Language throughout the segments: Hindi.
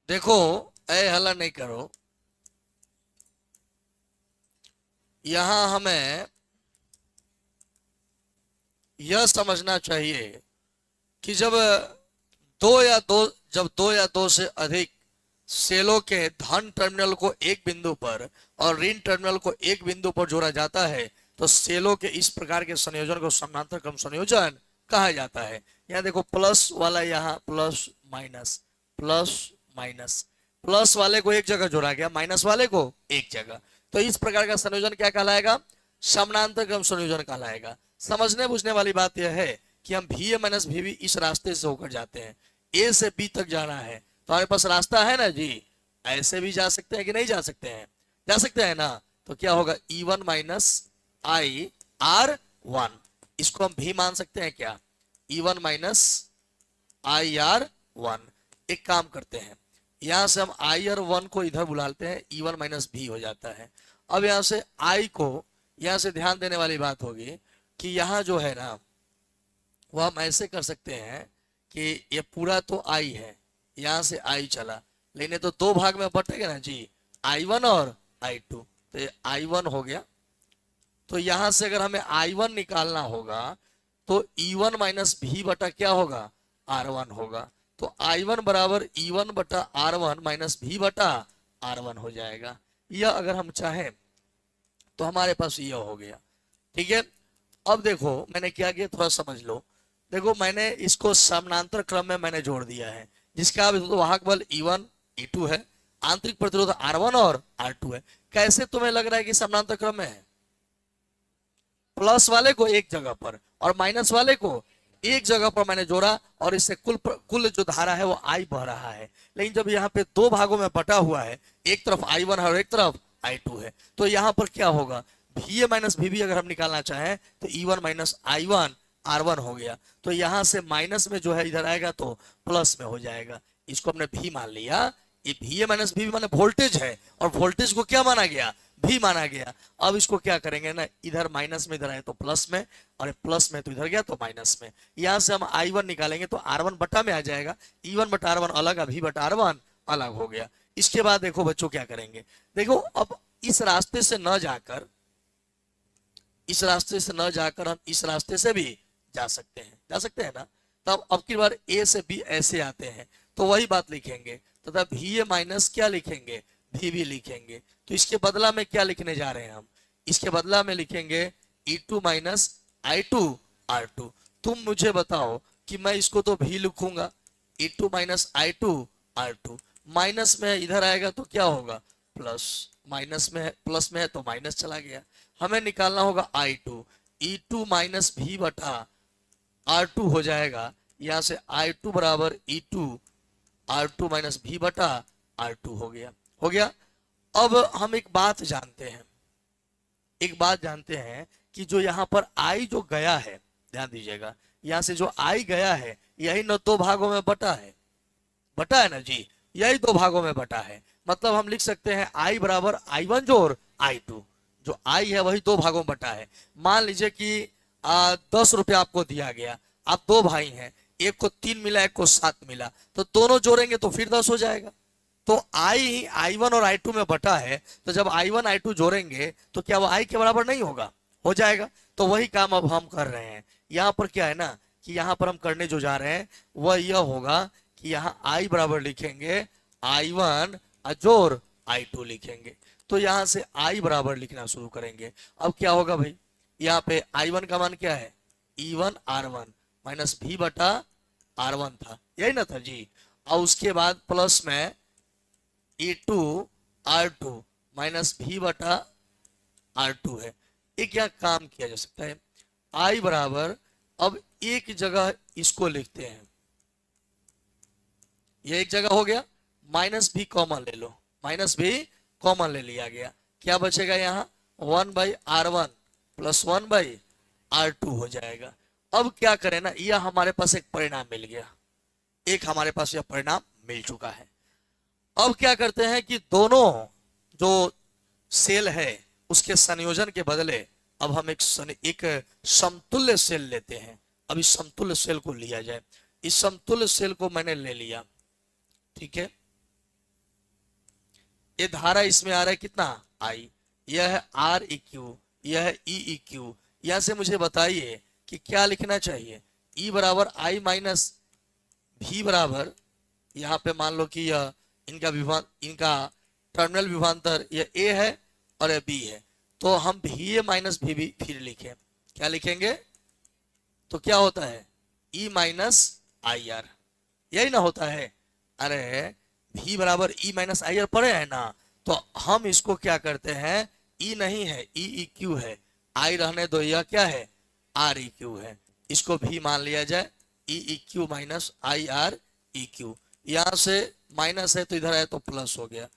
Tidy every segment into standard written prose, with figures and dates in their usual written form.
देखो, ऐ हल्ला नहीं करो। यहां हमें यह समझना चाहिए कि जब दो या दो से अधिक सेलों के धन टर्मिनल को एक बिंदु पर और ऋण टर्मिनल को एक बिंदु पर जोड़ा जाता है तो सेलों के इस प्रकार के संयोजन को समानांतर क्रम संयोजन कहा जाता है। यहाँ देखो प्लस वाला, यहाँ plus minus, plus minus, plus वाले को एक जगह जोड़ा गया, माइनस वाले को एक जगह। तो इस प्रकार का संयोजन क्या कहलाएगा? समानांतर क्रम संयोजन कहलाएगा। समझने बुझने वाली बात यह है कि हम भी ए माइनस भी इस रास्ते से होकर जाते हैं, ए से बी तक जाना है तो हमारे पास रास्ता है ना जी। ऐसे भी जा सकते हैं कि नहीं जा सकते हैं? जा सकते हैं ना। तो क्या होगा? E one minus I are one, इसको हम भी मान सकते हैं क्या? E one minus I are one. एक काम करते हैं, यहां से हम आई आर वन को इधर बुलाते हैं, ई वन माइनस भी हो जाता है। अब यहां से आई को, यहां से ध्यान देने वाली बात होगी कि यहां जो है ना वो हम ऐसे कर सकते हैं कि ये पूरा तो आई है, यहां से आई चला, लेकिन ये तो दो भाग में बटेगा ना जी, आई वन और आई टू। तो ये आई वन हो गया। तो यहां से अगर हमें आई वन निकालना होगा तो ई वन माइनस भी बटा क्या होगा? आर वन होगा। तो आई वन बराबर ई वन बटा आर वन माइनस भी बटा आर वन हो जाएगा। यह अगर हम चाहें तो हमारे पास यह हो गया। ठीक है। अब देखो मैंने क्या किया, थोड़ा समझ लो। देखो मैंने इसको समानांतर क्रम में मैंने जोड़ दिया है, जिसका अब तो वाहक बल E1 E2 है, आंतरिक प्रतिरोध R1 और R2 है। कैसे तुम्हें लग रहा है कि समानांतर क्रम में है? प्लस वाले को एक जगह पर और माइनस वाले को एक जगह पर मैंने जोड़ा और इससे कुल जो धारा है वो आई बह रहा है। लेकिन जब यहाँ पे दो भागों में बटा हुआ है, एक तरफ I1 है और एक तरफ I2 है, तो यहाँ पर क्या होगा? VA माइनस VB अगर हम निकालना चाहें तो E1 माइनस I1 R1 हो गया। तो यहां से माइनस में जो है इधर आएगा तो प्लस में हो जाएगा। इसको हमने भी मान लिया। ये VA माइनस VB माने वोल्टेज है और वोल्टेज को क्या माना गया? भी माना गया। अब इसको क्या करेंगे ना, इधर माइनस में इधर आए तो प्लस में, और प्लस में तो इधर गया तो माइनस में। यहां से हम I1 निकालेंगे तो R1 बटा में आ जाएगा, E1 बटा R1 अलग, V बटा R1 अलग हो गया। इसके बाद देखो बच्चों क्या करेंगे, देखो अब इस रास्ते से न जाकर, इस रास्ते से न जाकर हम इस रास्ते से भी जा सकते हैं, जा सकते हैं ना। तब अब की बार ए से बी ऐसे आते हैं तो वही बात लिखेंगे, तथा भी ए माइनस क्या लिखेंगे? भी भी लिखेंगे। तो इसके बदला में क्या लिखने जा रहे हैं हम? इसके बदला में लिखेंगे E2 माइनस I2 R2। तुम मुझे बताओ कि मैं इसको तो भी लिखूंगा, E2 minus I2 R2, minus में इधर आएगा तो क्या होगा? प्लस, माइनस में है, प्लस में है तो माइनस चला गया। हमें निकालना होगा I2, E2 माइनस भी बटा R2 हो जाएगा। यहां से I2 बराबर E2 R2 माइनस भी बटा R2 हो गया, हो गया। अब हम एक बात जानते हैं, एक बात जानते हैं कि जो यहाँ पर I जो गया है, ध्यान दीजिएगा, यहां से जो I गया है यही न दो भागों में बटा है, बटा है ना जी, यही दो भागों में बटा है। मतलब हम लिख सकते हैं I बराबर I1 जोड़ I2, जो I है वही दो भागों में बटा है। मान लीजिए कि 10 रुपया आपको दिया गया, आप दो भाई हैं, एक को 3 मिला एक को 7 मिला, तो दोनों जोड़ेंगे तो फिर 10 हो जाएगा। तो I ही I1 और I2 में बटा है, तो जब I1 I2 जोड़ेंगे तो क्या वो I के बराबर नहीं होगा? हो जाएगा। तो वही काम अब हम कर रहे हैं। यहाँ पर क्या है ना कि यहाँ पर हम करने जो जा रहे हैं वह यह होगा कि यहाँ I बराबर लिखेंगे I1 जोड़ I2 लिखेंगे। तो यहाँ से I बराबर लिखना शुरू करेंगे। अब क्या होगा भाई, यहाँ पे I1 का मान क्या है? E1 R1 माइनस भी बटा R1 था, यही ना था जी। और उसके बाद प्लस में E2 R2 माइनस भी बटा R2 है। एक क्या काम किया जा सकता है, I बराबर, अब एक जगह इसको लिखते हैं, ये एक जगह हो गया, माइनस भी कॉमन ले लो, माइनस भी कॉमन ले लिया गया। क्या बचेगा यहाँ? 1/R1 प्लस 1/R2 हो जाएगा। अब क्या करें ना, यह हमारे पास एक परिणाम मिल गया, एक हमारे पास यह परिणाम मिल चुका है। अब क्या करते हैं कि दोनों जो सेल है उसके संयोजन के बदले अब हम एक समतुल्य सेल लेते हैं। अब इस समतुल्य सेल को लिया जाए, इस समतुल्य सेल को मैंने ले लिया, ठीक है। ये धारा इसमें आ रहा है कितना आई, यह है आर ई क्यू, यह है ई ई क्यू। यहां से मुझे बताइए कि क्या लिखना चाहिए। ई बराबर आई माइनस भी बराबर, यहाँ पे मान लो कि यह इनका टर्मिनल विभवांतर यह ए है और यह बी है, तो हम भी ए माइनस भी बी फिर लिखें, क्या लिखेंगे, तो क्या होता है ई माइनस आई आर, यही ना होता है। अरे भी बराबर ई माइनस आई आर पढ़े हैं ना, तो हम इसको क्या करते हैं, ई नहीं है ई ई क्यू है, आई रहने दो, यह क्या है आर ई क्यू है, इसको भी मान लिया जाए E E Q minus I R E Q. यहां से माइनस है तो इधर आया तो प्लस हो गया,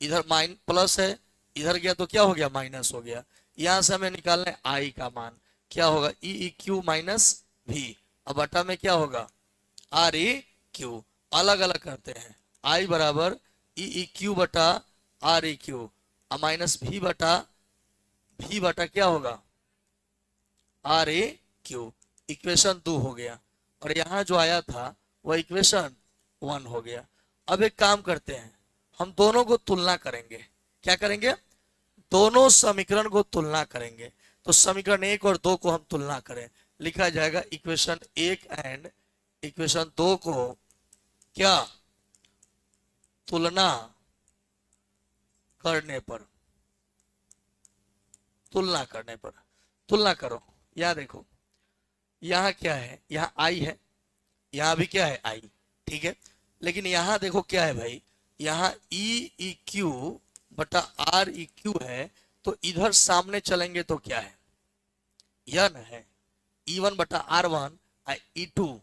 इधर प्लस है, इधर गया तो क्या हो गया माइनस हो गया। यहां से हमें निकालना है आई का मान, क्या होगा ई ई क्यू माइनस भी, अब बटा में क्या होगा आर ई क्यू। अलग अलग करते हैं, आई बराबर ई ई क्यू बटा आर ई क्यू, माइनस भी बटा क्या होगा आर ए क्यू। इक्वेशन 2 हो गया, और यहां जो आया था वह इक्वेशन 1 हो गया। अब एक काम करते हैं, हम दोनों को तुलना करेंगे, क्या करेंगे, दोनों समीकरण को तुलना करेंगे। तो समीकरण 1 और 2 को हम तुलना करें, लिखा जाएगा इक्वेशन 1 एंड इक्वेशन 2 को क्या तुलना करने पर, तुलना करो। यहां देखो, यहां क्या है, यहां आई है, यहां भी क्या है आई, ठीक है। लेकिन यहां देखो क्या है भाई, यहां ई ई क्यू बटा आर ई क्यू है, तो इधर सामने चलेंगे तो क्या है, यह न है ई वन बटा R one, E two,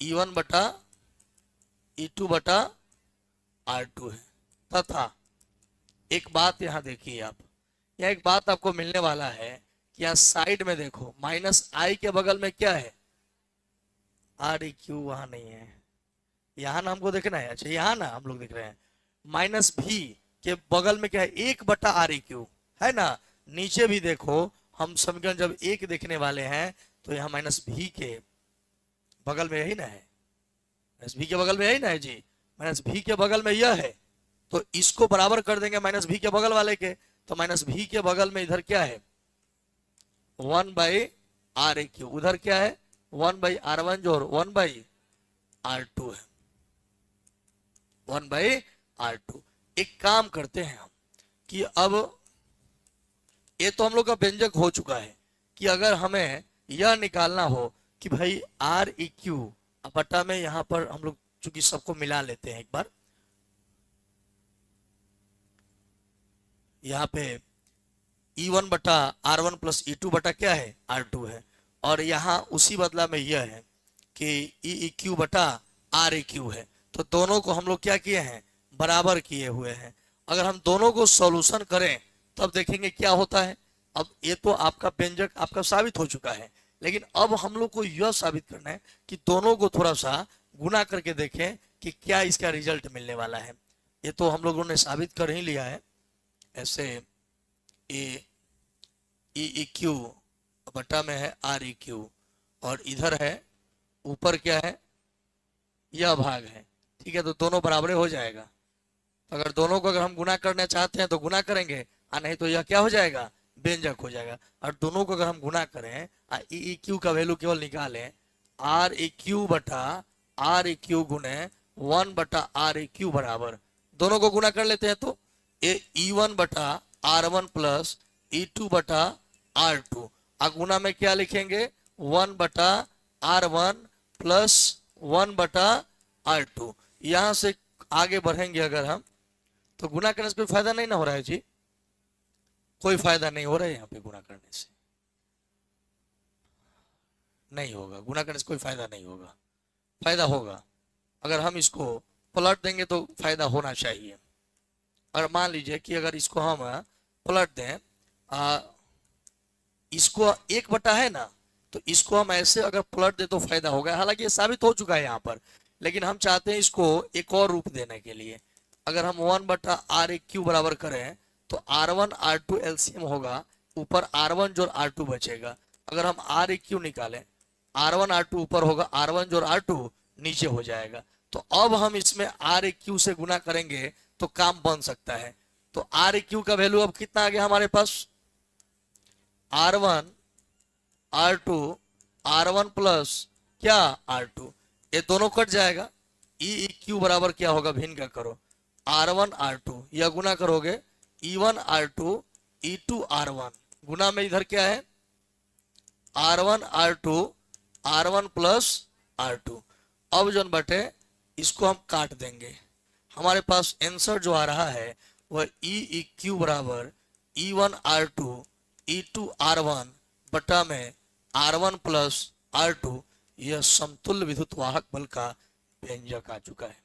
E one बटा ई टू बटा आर टू है। तथा एक बात यहां देखिए आप, यह एक बात आपको मिलने वाला है कि यहाँ साइड में देखो माइनस आई के बगल में क्या है आर ई क्यू, वहां नहीं है, यहाँ ना हमको देखना है। अच्छा यहाँ ना हम लोग देख रहे हैं माइनस भी के बगल में क्या है 1/REQ है ना। नीचे भी देखो, हम समीकरण जब एक देखने वाले हैं तो यहाँ माइनस भी के बगल में यही ना है, माइनस भी के बगल में यही ना है जी, माइनस भी के बगल में यह है, तो इसको बराबर कर देंगे माइनस भी के बगल वाले के, तो माइनस भी के बगल में इधर क्या है 1/REQ, उधर क्या है 1/R1 जो 1/R2 है, 1/R2। एक काम करते हैं हम कि अब ये तो हम लोग का व्यंजक हो चुका है कि अगर हमें यह निकालना हो कि भाई REQ बटा में यहां पर हम लोग चूंकि सबको मिला लेते हैं एक बार, यहाँ पे E1 बटा R1 प्लस E2 बटा क्या है R2 है, और यहाँ उसी बदला में यह है कि EEQ बटा REQ है, तो दोनों को हम लोग क्या किए हैं बराबर किए हुए हैं। अगर हम दोनों को सॉल्यूशन करें तब देखेंगे क्या होता है। अब ये तो आपका व्यंजक आपका साबित हो चुका है, लेकिन अब हम लोग को यह साबित करना है कि दोनों को थोड़ा सा गुना करके देखें कि क्या इसका रिजल्ट मिलने वाला है। ये तो हम लोगों ने साबित कर ही लिया है, ऐसे EEQ बटा में है REQ, और इधर है ऊपर क्या है यह भाग है, ठीक है, तो दोनों बराबर हो जाएगा। अगर दोनों को अगर हम गुना करना चाहते हैं तो गुना करेंगे, और नहीं तो यह क्या हो जाएगा व्यंजक हो जाएगा। और दोनों को अगर हम गुना करें EEQ का वैल्यू केवल निकालें, REQ बटा REQ गुने 1/REQ बराबर, दोनों को गुना कर लेते हैं तो E1 बटा R1 प्लस E2 बटा R2, गुना में क्या लिखेंगे 1/R1 प्लस 1/R2। यहां से आगे बढ़ेंगे अगर हम तो गुना करने से कोई फायदा नहीं ना हो रहा है जी, कोई फायदा नहीं हो रहा है यहाँ पे गुना करने से, नहीं होगा गुना करने से कोई फायदा नहीं होगा। फायदा होगा अगर हम इसको पलट देंगे तो फायदा होना चाहिए। और मान लीजिए कि अगर इसको हम पलट दें, इसको 1 बटा है ना, तो इसको हम ऐसे अगर पलट दे तो फायदा होगा। हालांकि ये साबित हो चुका है यहाँ पर, लेकिन हम चाहते हैं इसको एक और रूप देने के लिए। अगर हम 1/REQ बराबर करें तो R1 R2 LCM होगा, ऊपर R1 जोड़ R2 बचेगा। अगर हम REQ निकालें, R1 R2 ऊपर होगा, R1 जोड़ R2 नीचे हो जाएगा। तो अब हम इसमें REQ से गुना करेंगे तो काम बन सकता है। तो आर क्यू का वैल्यू अब कितना आ गया हमारे पास, R1 R2 R1 प्लस क्या R2, ये दोनों कट जाएगा। ई क्यू बराबर क्या होगा, भिन्न का करो, R1 R2, यह गुना करोगे E1 R2 E2 R1, गुना में इधर क्या है R1 R2 R1 plus R2। अब जो बटे इसको हम काट देंगे, हमारे पास आंसर जो आ रहा है वह ई क्यू बराबर E1 R2 E2 R1 बटा में R1 प्लस R2, यह समतुल्य विद्युत वाहक बल का व्यंजक आ चुका है।